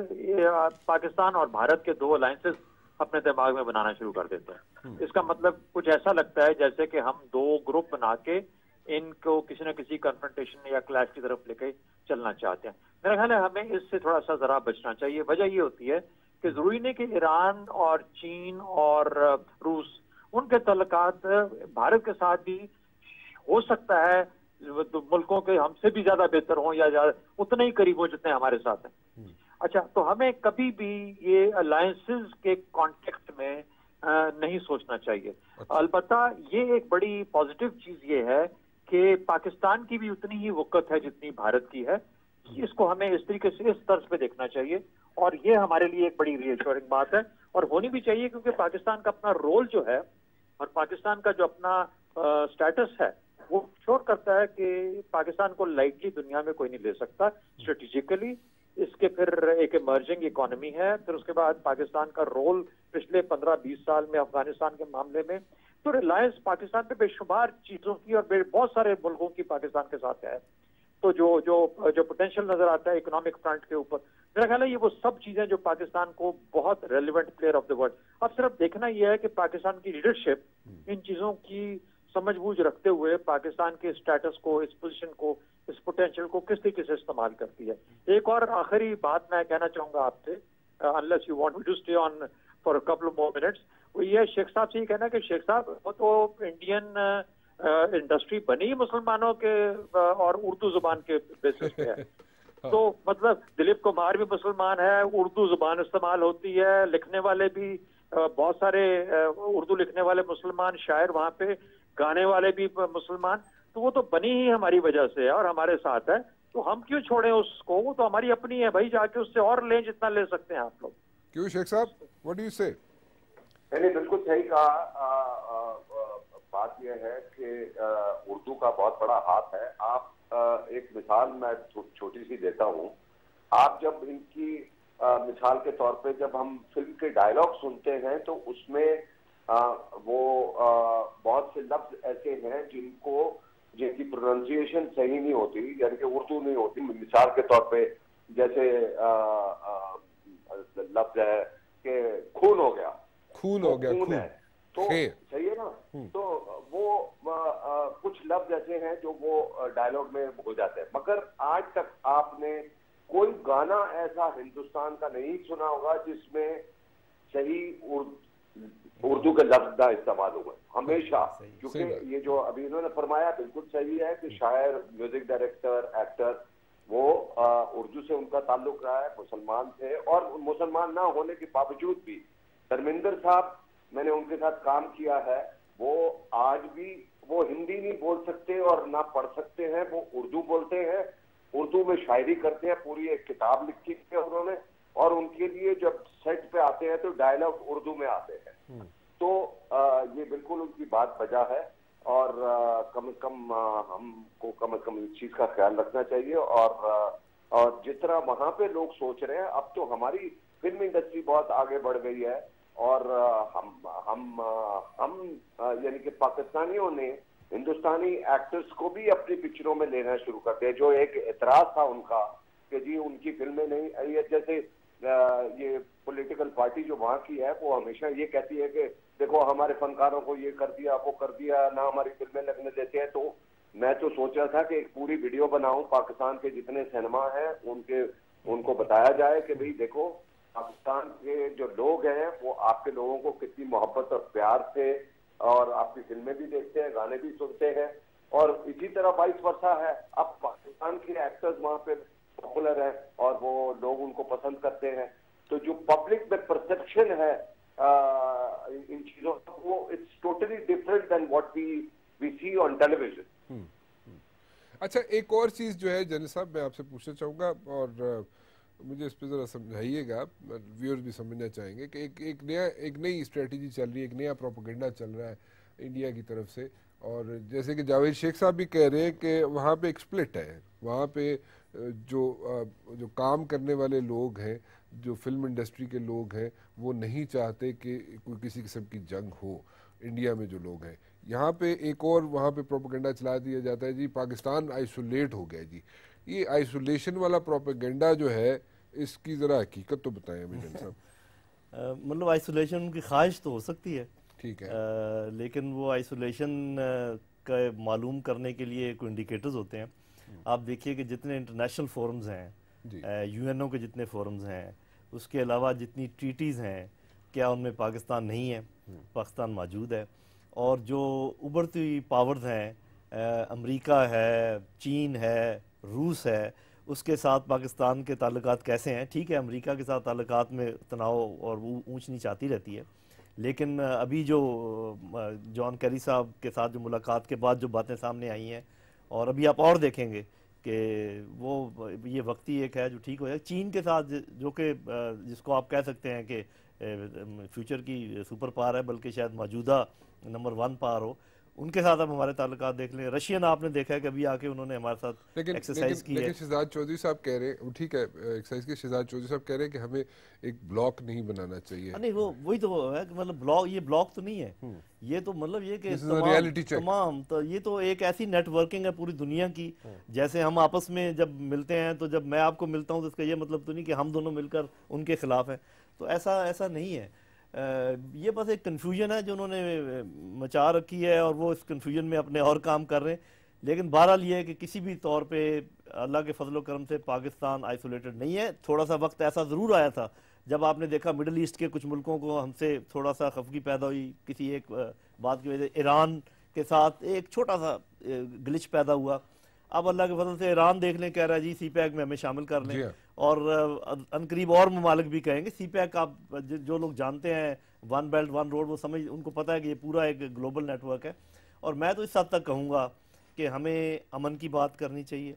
पाकिस्तान और भारत के दो अलायंसेस अपने दिमाग में बनाना शुरू कर देते हैं। इसका मतलब कुछ ऐसा लगता है जैसे कि हम दो ग्रुप बना के इनको किसी न किसी कन्फ्रंटेशन या क्लैश की तरफ लेके चलना चाहते हैं। मेरा ख्याल है हमें इससे थोड़ा सा जरा बचना चाहिए। वजह ये होती है कि जरूरी नहीं कि ईरान और चीन और रूस, उनके तल्लुकात भारत के साथ भी हो सकता है तो मुल्कों के हमसे भी ज्यादा बेहतर हों या उतने ही करीब हो जितने हमारे साथ हैं। अच्छा, तो हमें कभी भी ये अलायंसेस के कॉन्टेक्स्ट में नहीं सोचना चाहिए। अलबत्ता ये एक बड़ी पॉजिटिव चीज ये है कि पाकिस्तान की भी उतनी ही वक़्त है जितनी भारत की है। इसको हमें इस तरीके से, इस तर्ज पे देखना चाहिए, और ये हमारे लिए एक बड़ी रीअश्योरिंग बात है और होनी भी चाहिए, क्योंकि पाकिस्तान का अपना रोल जो है और पाकिस्तान का जो अपना स्टेटस है वो श्योर करता है कि पाकिस्तान को लाइटली दुनिया में कोई नहीं ले सकता। स्ट्रेटेजिकली इसके फिर एक इमर्जिंग इकोनॉमी है, फिर उसके बाद पाकिस्तान का रोल पिछले 15-20 साल में अफगानिस्तान के मामले में, तो रिलायंस पाकिस्तान पे बेशुमार चीजों की और बहुत सारे मुल्कों की पाकिस्तान के साथ है। तो जो पोटेंशियल नजर आता है इकोनॉमिक फ्रंट के ऊपर, मेरा ख्याल है ये वो सब चीजें जो पाकिस्तान को बहुत relevant player of the world, अब सिर्फ देखना यह है कि पाकिस्तान की लीडरशिप इन चीजों की समझबूझ रखते हुए पाकिस्तान के स्टेटस को, इस पोजीशन को, इस पोटेंशियल को किस तरीके से इस्तेमाल करती है। एक और आखिरी बात मैं कहना चाहूंगा आपसे, unless you want me to stay on for a couple of more minutes, वो ये शेख साहब से ये कहना कि शेख साहब वो तो इंडियन इंडस्ट्री बनी मुसलमानों के और उर्दू जुबान के बेसिस पे है। तो मतलब दिलीप कुमार भी मुसलमान है, उर्दू जुबान इस्तेमाल होती है, लिखने वाले भी बहुत सारे उर्दू लिखने वाले मुसलमान शायर वहां पे, गाने वाले भी मुसलमान, तो वो तो बनी ही हमारी वजह से है और हमारे साथ है, तो हम क्यों छोड़ें उसको, वो तो हमारी अपनी है भाई, जाके उससे और लें जितना ले सकते हैं आप लोग। क्यों शेख साहब, व्हाट डू यू से? नहीं, बिल्कुल सही कहा। बात यह है कि उर्दू का बहुत बड़ा हाथ है। आप एक मिसाल मैं छोटी सी देता हूँ। आप जब इनकी मिसाल के तौर पे जब हम फिल्म के डायलॉग सुनते हैं तो उसमें वो बहुत से लफ्ज ऐसे हैं जिनकी प्रोनाउंसिएशन सही नहीं होती, यानी कि उर्दू नहीं होती। मिसाल के तौर पे जैसे लफ्ज है कि खून हो गया, खून है, तो सही है ना। तो वो कुछ लफ्ज ऐसे हैं जो वो डायलॉग में हो जाते हैं, मगर आज तक आपने कोई गाना ऐसा हिंदुस्तान का नहीं सुना होगा जिसमें सही उर्दू के लफ्ज ना इस्तेमाल हुए हमेशा। क्योंकि ये जो अभी इन्होंने फरमाया बिल्कुल सही है कि शायर, म्यूजिक डायरेक्टर, एक्टर, वो उर्दू से उनका ताल्लुक रहा है, मुसलमान थे, और मुसलमान ना होने के बावजूद भी धर्मेंद्र साहब, मैंने उनके साथ काम किया है, वो आज भी वो हिंदी नहीं बोल सकते और ना पढ़ सकते हैं, वो उर्दू बोलते हैं, उर्दू में शायरी करते हैं, पूरी एक किताब लिखी है उन्होंने, और उनके लिए जब सेट पे आते हैं तो डायलॉग उर्दू में आते हैं। तो ये बिल्कुल उनकी बात बजा है, और कम से कम हमको इस चीज का ख्याल रखना चाहिए। और जिस तरह वहां पे लोग सोच रहे हैं, अब तो हमारी फिल्म इंडस्ट्री बहुत आगे बढ़ गई है, और हम यानी कि पाकिस्तानियों ने हिंदुस्तानी एक्टर्स को भी अपनी पिक्चरों में लेना शुरू कर दिया। जो एक एतराज था उनका कि जी उनकी फिल्में नहीं, ये जैसे ये पॉलिटिकल पार्टी जो वहाँ की है वो हमेशा ये कहती है कि देखो हमारे फनकारों को ये कर दिया, वो कर दिया, ना हमारी फिल्में लगने देते हैं। तो मैं तो सोच रहा था कि एक पूरी वीडियो बनाऊं, पाकिस्तान के जितने सिनेमा हैं उनको बताया जाए कि भाई देखो पाकिस्तान के जो लोग हैं वो आपके लोगों को कितनी मोहब्बत और प्यार से और आपकी फिल्में भी देखते हैं, गाने भी सुनते हैं, और इसी तरह वाइस वर्सा है। अब पाकिस्तान के एक्टर्स वहाँ पे पॉपुलर है और वो लोग उनको पसंद करते हैं, तो जो पब्लिक में परसेप्शन है इन चीजों का, वो it's totally different than what we see on television. अच्छा, एक और चीज जो है जनरल साहब मैं आपसे पूछना चाहूंगा, और मुझे इस पर जरा समझाइएगा, व्यूअर्स भी समझना चाहेंगे कि एक नई स्ट्रेटजी चल रही है, एक नया प्रोपेगेंडा चल रहा है इंडिया की तरफ से, और जैसे कि जावेद शेख साहब भी कह रहे हैं कि वहाँ पे एक स्प्लिट है, वहाँ पे जो काम करने वाले लोग हैं, जो फिल्म इंडस्ट्री के लोग हैं, वो नहीं चाहते कि कोई किसी किस्म की जंग हो इंडिया में जो लोग हैं। यहाँ पे एक और वहाँ पे प्रोपेगेंडा चला दिया जाता है जी पाकिस्तान आइसोलेट हो गया जी। ये आइसोलेशन वाला प्रोपेगेंडा जो है, इसकी ज़रा हकीकत तो बताएं अमीन साहब। मतलब आइसोलेशन उनकी ख्वाहिश तो हो सकती है, ठीक है, लेकिन वो आइसोलेशन का मालूम करने के लिए कोई इंडिकेटर्स होते हैं। आप देखिए कि जितने इंटरनेशनल फोरम्स हैं, यूएनओ के जितने फोरम्स हैं, उसके अलावा जितनी ट्रीटीज़ हैं, क्या उनमें पाकिस्तान नहीं है? पाकिस्तान मौजूद है। और जो उभरती पावर्स हैं, अमेरिका है, चीन है, रूस है, उसके साथ पाकिस्तान के ताल्लुकात कैसे हैं? ठीक है, अमेरिका के साथ ताल्लुकात में तनाव और ऊंच नीच आती रहती है, लेकिन अभी जो जॉन कैरी साहब के साथ जो मुलाकात के बाद जो बातें सामने आई हैं, और अभी आप और देखेंगे कि वो ये वक्ती एक है जो ठीक हो जाए। चीन के साथ जो कि जिसको आप कह सकते हैं कि फ्यूचर की सुपर पावर है, बल्कि शायद मौजूदा नंबर 1 पावर हो, उनके साथ अब हमारे ताल्लुकात देख लें। रशियन आपने देखा है कि अभी आके उन्होंने हमारे साथ एक्सरसाइज की है। लेकिन शहजाद चौधरी साहब कह रहे हैं, ठीक है एक्सरसाइज के, शहजाद चौधरी साहब कह रहे हैं कि हमें एक ब्लॉक नहीं बनाना चाहिए। नहीं, वो वही तो है कि मतलब ब्लॉक, ये ब्लॉक तो नहीं है, ये तो मतलब ये कि तमाम तो ये तो एक ऐसी नेटवर्किंग है पूरी दुनिया की। जैसे हम आपस में जब मिलते हैं, तो जब मैं आपको मिलता हूँ तो इसका ये मतलब तो नहीं कि हम दोनों मिलकर उनके खिलाफ हैं, तो ऐसा नहीं है। ये बस एक कन्फ्यूजन है जो उन्होंने मचा रखी है और वो इस कन्फ्यूजन में अपने और काम कर रहे हैं। लेकिन बहरहाल ये है कि किसी भी तौर पे अल्लाह के फजल करम से पाकिस्तान आइसोलेटेड नहीं है। थोड़ा सा वक्त ऐसा ज़रूर आया था जब आपने देखा मिडल ईस्ट के कुछ मुल्कों को हमसे थोड़ा सा खफगी पैदा हुई किसी एक बात की वजह से। ईरान के साथ एक छोटा सा ग्लिच पैदा हुआ। अब अल्लाह के फजल से ईरान देख लें, कह रहा है जी CPEC में हमें शामिल कर लें, और अनकरीब और ममालिक भी कहेंगे। CPEC आप जो लोग जानते हैं, वन बेल्ट वन रोड, वो समझ, उनको पता है कि ये पूरा एक ग्लोबल नेटवर्क है। और मैं तो इस हद तक कहूँगा कि हमें अमन की बात करनी चाहिए।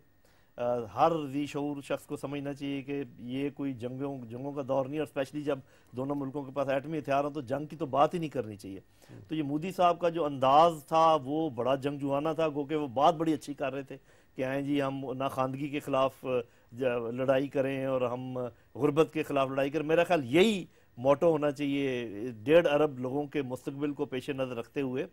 हर जी शऊर शख्स को समझना चाहिए कि ये कोई जंगों का दौर नहीं है, और स्पेशली जब दोनों मुल्कों के पास एटमी हथियार हैं तो जंग की तो बात ही नहीं करनी चाहिए। तो ये मोदी साहब का जो अंदाज था वो बड़ा जंगजुआना था, गो के वो बात बड़ी अच्छी कर रहे थे कि आए जी हम नाखानदगी के ख़िलाफ़ लड़ाई करें और हम गुर्बत के ख़िलाफ़ लड़ाई करें। मेरा ख्याल यही मोटो होना चाहिए 1.5 अरब लोगों के मुस्तकबिल को पेश नज़र रखते हुए।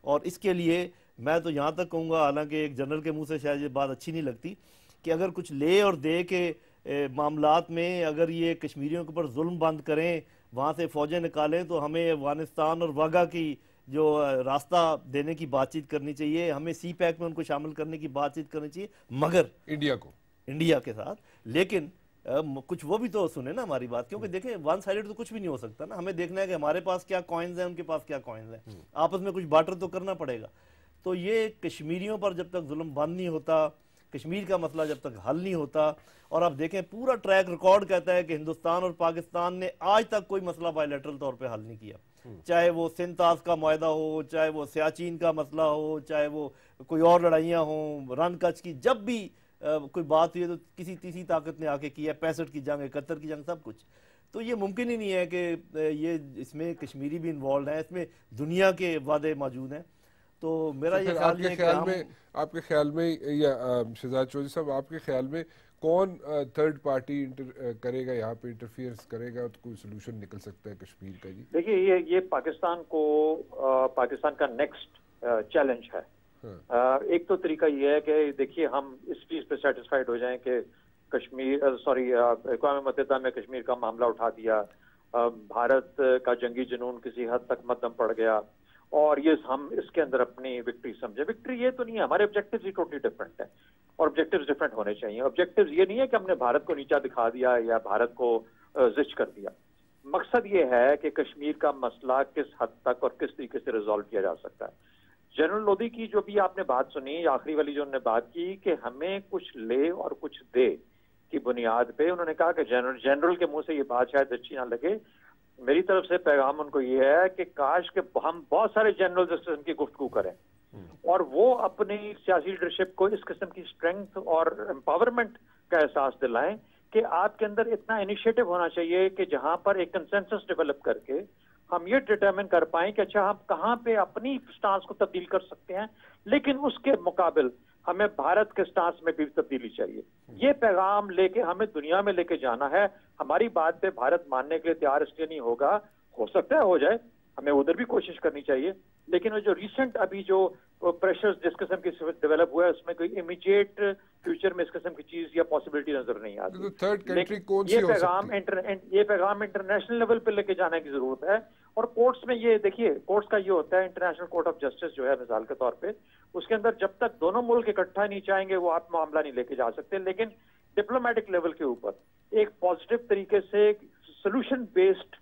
और इसके लिए मैं तो यहाँ तक कहूँगा, हालांकि एक जनरल के मुंह से शायद ये बात अच्छी नहीं लगती, कि अगर कुछ ले और दे के मामलात में अगर ये कश्मीरियों के ऊपर जुल्म बंद करें, वहाँ से फ़ौजें निकालें, तो हमें अफगानिस्तान और वाघा की जो रास्ता देने की बातचीत करनी चाहिए, हमें CPEC में उनको शामिल करने की बातचीत करनी चाहिए, मगर इंडिया के साथ। लेकिन कुछ वो भी तो सुने ना हमारी बात, क्योंकि देखें वन साइडेड तो कुछ भी नहीं हो सकता ना। हमें देखना है कि हमारे पास क्या कॉइन्स हैं, उनके पास क्या कॉइन्स हैं, आपस में कुछ बार्टर तो करना पड़ेगा। तो ये कश्मीरियों पर जब तक जुल्म बंद नहीं होता, कश्मीर का मसला जब तक हल नहीं होता, और आप देखें पूरा ट्रैक रिकॉर्ड कहता है कि हिंदुस्तान और पाकिस्तान ने आज तक कोई मसला बायलैटरल तौर पे हल नहीं किया, चाहे वो सिंतास का मुआहदा हो, चाहे वो सियाचिन का मसला हो, चाहे वो कोई और लड़ाइयाँ हों, रन कच्छ की, जब भी कोई बात हुई है तो किसी तीसरी ताकत ने आके किया। 65 की जंग, 71 की जंग, सब कुछ। तो ये मुमकिन ही नहीं है कि ये इसमें कश्मीरी भी इन्वॉल्व है, इसमें दुनिया के वादे मौजूद हैं। तो मेरा ये ख्याल है कि आपके ख्याल में, या शहजाद चौधरी साहब आपके ख्याल में कौन थर्ड पार्टी करेगा यहाँ पे, इंटरफियरेंस करेगा, तो कोई सोल्यूशन निकल सकता है कश्मीर का? जी देखिए, ये पाकिस्तान का नेक्स्ट चैलेंज है। एक तो तरीका ये है कि देखिए हम इस चीज पे सेटिस्फाइड हो जाएं कि अक़वाम मुत्तहिदा में कश्मीर का मामला उठा दिया, भारत का जंगी जुनून किसी हद तक मध्यम पड़ गया, और ये हम इसके अंदर अपनी विक्ट्री समझे। विक्ट्री ये तो नहीं है, हमारे ऑब्जेक्टिव्स ही टोटली डिफरेंट है, और ऑब्जेक्टिव्स डिफरेंट होने चाहिए। ऑब्जेक्टिव्स ये नहीं है कि हमने भारत को नीचा दिखा दिया या भारत को जिच कर दिया। मकसद ये है कि कश्मीर का मसला किस हद तक और किस तरीके से रिजॉल्व किया जा सकता है। जनरल लोधी की जो भी आपने बात सुनी, आखिरी वाली जो उन्होंने बात की कि हमें कुछ ले और कुछ दे की बुनियाद पे, उन्होंने कहा कि जनरल के मुंह से ये बात शायद अच्छी ना लगे, मेरी तरफ से पैगाम उनको ये है कि काश के हम बहुत सारे जनरल इस किस्म की गुफ्तगू करें और वो अपनी सियासी लीडरशिप को इस किस्म की स्ट्रेंथ और एम्पावरमेंट का एहसास दिलाएं कि आपके अंदर इतना इनिशिएटिव होना चाहिए कि जहां पर एक कंसेंसस डेवलप करके हम ये डिटरमिन कर पाएं कि अच्छा हम कहां पे अपनी स्टांस को तब्दील कर सकते हैं, लेकिन उसके मुकाबिल हमें भारत के स्टांस में भी तब्दीली चाहिए। ये पैगाम लेके हमें दुनिया में लेके जाना है। हमारी बात पे भारत मानने के लिए तैयार इसलिए नहीं होगा, हो सकता है हो जाए, हमें उधर भी कोशिश करनी चाहिए, लेकिन वो जो रिसेंट अभी जो प्रेशर्स जिस किस्म की डेवलप हुआ है उसमें कोई इमीडिएट फ्यूचर में इस किस्म की चीज या पॉसिबिलिटी नजर नहीं आती। तो थर्ड कंट्री कौन सी हो सकती है? ये पैगाम इंटरनेशनल लेवल पे लेके जाने की जरूरत है। और कोर्ट्स में ये देखिए, कोर्ट्स का ये होता है, इंटरनेशनल कोर्ट ऑफ जस्टिस जो है मिसाल के तौर पे, उसके अंदर जब तक दोनों मुल्क इकट्ठा नहीं चाहेंगे वो आप मामला नहीं लेके जा सकते। लेकिन डिप्लोमेटिक लेवल के ऊपर एक पॉजिटिव तरीके से सोल्यूशन बेस्ड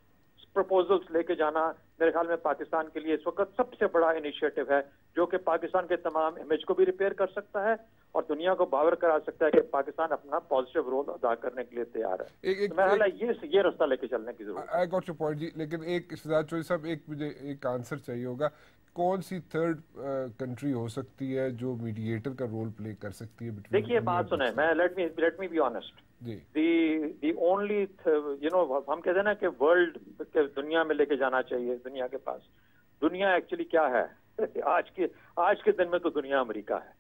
प्रपोजल्स लेके जाना मेरे ख्याल में पाकिस्तान के लिए इस वक्त सबसे बड़ा इनिशिएटिव है, जो कि पाकिस्तान के तमाम इमेज को भी रिपेयर कर सकता है और दुनिया को बावर करा सकता है कि पाकिस्तान अपना पॉजिटिव रोल अदा करने के लिए तैयार है। तो मेरा ख्याल है ये रास्ता लेके चलने की जरूरत है। आई गॉट योर पॉइंट जी, लेकिन एक शहजाद चौधरी साहब, मुझे एक आंसर चाहिए होगा, कौन सी थर्ड कंट्री हो सकती है जो मीडिएटर का रोल प्ले कर सकती है? देखिए बात सुने, मैं let me be honest, the only हम कहते हैं ना कि वर्ल्ड के दुनिया में लेके जाना चाहिए, दुनिया के पास, दुनिया एक्चुअली क्या है? आज के दिन में तो दुनिया अमेरिका है।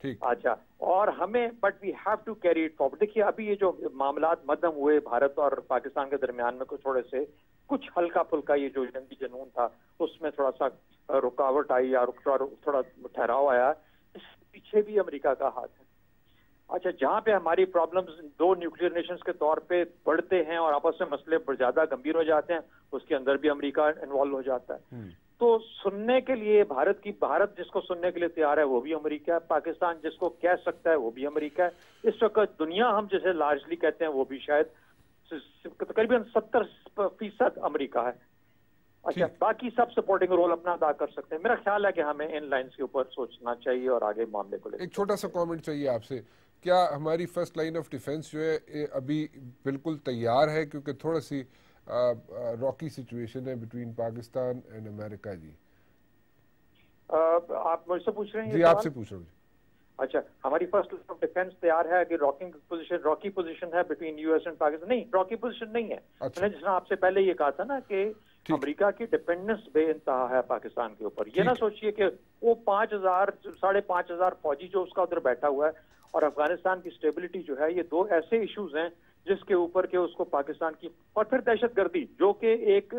ठीक। अच्छा, और हमें but we have to carry it forward. देखिए अभी ये जो मामलात मध्यम हुए भारत और पाकिस्तान के दरमियान में कुछ हल्का फुल्का ये जो जंगी जुनून था उसमें थोड़ा सा रुकावट आई या थोड़ा ठहराव आया, इसके पीछे भी अमेरिका का हाथ है। अच्छा, जहां पे हमारी प्रॉब्लम्स दो न्यूक्लियर नेशंस के तौर पे बढ़ते हैं और आपस में मसले ज्यादा गंभीर हो जाते हैं, उसके अंदर भी अमेरिका इन्वॉल्व हो जाता है। तो सुनने के लिए भारत जिसको सुनने के लिए तैयार है वो भी अमेरिका है, पाकिस्तान जिसको कह सकता है वो भी अमेरिका है, इस वक्त दुनिया हम जिसे लार्जली कहते हैं वो भी शायद तकरीबन 70% अमेरिका है। अच्छा, बाकी सब सपोर्टिंग रोल अपना अदा कर सकते हैं। मेरा ख्याल है कि हमें इन लाइंस के ऊपर सोचना चाहिए और आगे मामले को लेकर। एक छोटा सा कमेंट चाहिए आपसे, क्या हमारी फर्स्ट लाइन ऑफ डिफेंस जो है अभी बिल्कुल तैयार है, क्योंकि थोड़ा सी रॉकी सिचुएशन है बिटवीन पाकिस्तान एंड अमेरिका? जी आप मुझसे पूछ रहे हैं? जी आपसे पूछ रहा हूँ। अच्छा, हमारी फर्स्ट लाइन ऑफ डिफेंस तैयार है कि रॉकी पोजीशन है बिटवीन यूएस एंड पाकिस्तान? नहीं, रॉकी पोजीशन नहीं है। अच्छा। मैंने जिस आपसे पहले ये कहा था ना कि अमेरिका की डिपेंडेंस बेइंतहा है पाकिस्तान के ऊपर। ये ना सोचिए कि वो 5,000 5,500 फौजी जो उसका उधर बैठा हुआ है और अफगानिस्तान की स्टेबिलिटी जो है, ये दो ऐसे इश्यूज हैं जिसके ऊपर के उसको पाकिस्तान की, और फिर दहशतगर्दी जो कि एक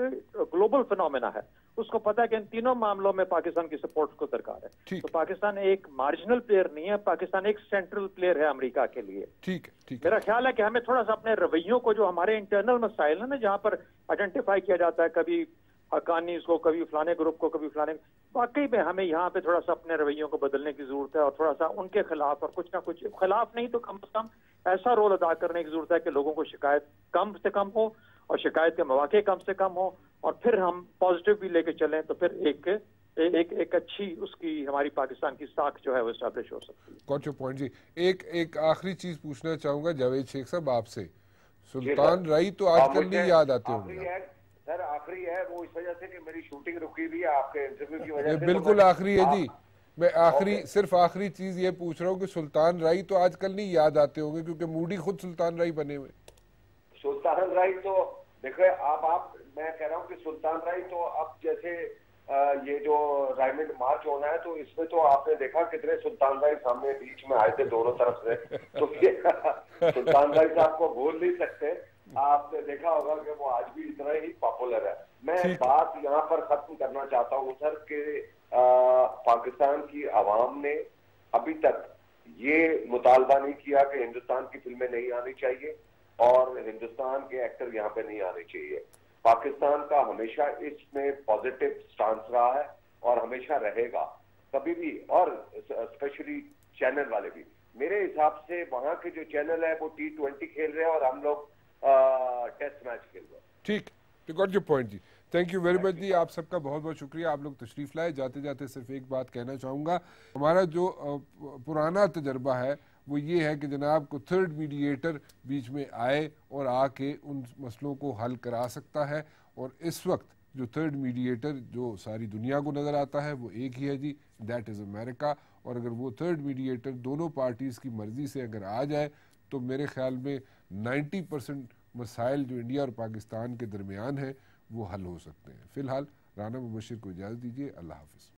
ग्लोबल फिनोमेना है, उसको पता है कि इन तीनों मामलों में पाकिस्तान की सपोर्ट को दरकार है। तो पाकिस्तान एक मार्जिनल प्लेयर नहीं है, पाकिस्तान एक सेंट्रल प्लेयर है अमेरिका के लिए। ठीक है। मेरा ख्याल है कि हमें थोड़ा सा अपने रवैयों को, जो हमारे इंटरनल मसाइल है ना, जहां पर आइडेंटिफाई किया जाता है कभी हकानीज को, कभी फलाने ग्रुप को, कभी फलाने, वाकई में हमें यहाँ पे थोड़ा सा अपने रवैयों को बदलने की जरूरत है और थोड़ा सा उनके खिलाफ, और कुछ ना कुछ खिलाफ नहीं तो कम से कम ऐसा रोल अदा करने की जरूरत है कि लोगों को शिकायत कम से कम हो और शिकायत के मौके कम से कम हो, और फिर हम पॉजिटिव भी लेके चलें, तो फिर एक अच्छी उसकी हमारी पाकिस्तान की साख जो है वो एस्टैब्लिश हो सकती है। गॉट योर पॉइंट जी। एक आखिरी चीज पूछना चाहूंगा जावेद शेख साहब आपसे, सुल्तान राई तो आजकल नहीं याद आते होंगे? सर आखिरी है वो इस वजह से कि मेरी शूटिंग रुकी हुई है आपके इंटरव्यू की वजह से। बिल्कुल आखिरी है जी। मैं सिर्फ आखिरी चीज ये पूछ रहा हूँ कि सुल्तान राई तो आजकल नहीं याद आते होंगे, क्योंकि मूडी खुद सुल्तान राई बने हुए। सुल्तान राई तो देखो आप मैं कह रहा हूँ कि सुल्तान राई तो अब जैसे ये जो डायमंड मार्च होना है, तो इसमें तो आपने देखा कितने सुल्तान राय सामने बीच में आए थे दोनों तरफ से, तो ये सुल्तान राय साहब को भूल नहीं सकते। आपने देखा होगा कि वो आज भी इतना ही पॉपुलर है। मैं बात यहाँ पर खत्म करना चाहता हूँ सर कि पाकिस्तान की आवाम ने अभी तक ये मुतालबा नहीं किया कि हिंदुस्तान की फिल्में नहीं आनी चाहिए और हिंदुस्तान के एक्टर यहाँ पे नहीं आने चाहिए। पाकिस्तान का हमेशा इसमें पॉजिटिव स्टांस रहा है और हमेशा रहेगा कभी भी, और स्पेशली चैनल वाले भी। मेरे हिसाब से वहां के जो चैनल है वो T20 खेल रहे हैं और हम लोग टेस्ट मैच खेल रहे हैं। ठीक, तो गॉट योर पॉइंट जी। थैंक यू वेरी मच जी, आप सबका बहुत बहुत शुक्रिया, आप लोग तशरीफ लाए। जाते जाते सिर्फ एक बात कहना चाहूँगा, हमारा जो पुराना तजर्बा है वो ये है कि जनाब को थर्ड मीडिएटर बीच में आए और आके उन मसलों को हल करा सकता है, और इस वक्त जो थर्ड मीडिएटर जो सारी दुनिया को नज़र आता है वो एक ही है जी, दैट इज़ अमेरिका। और अगर वो थर्ड मीडिएटर दोनों पार्टीज़ की मर्ज़ी से अगर आ जाए तो मेरे ख्याल में 90% मसाइल जो इंडिया और पाकिस्तान के दरमियान हैं वो हल हो सकते हैं। फ़िलहाल राना मुबशिर को इजाज़त दीजिए, अल्लाह हाफ़िज़।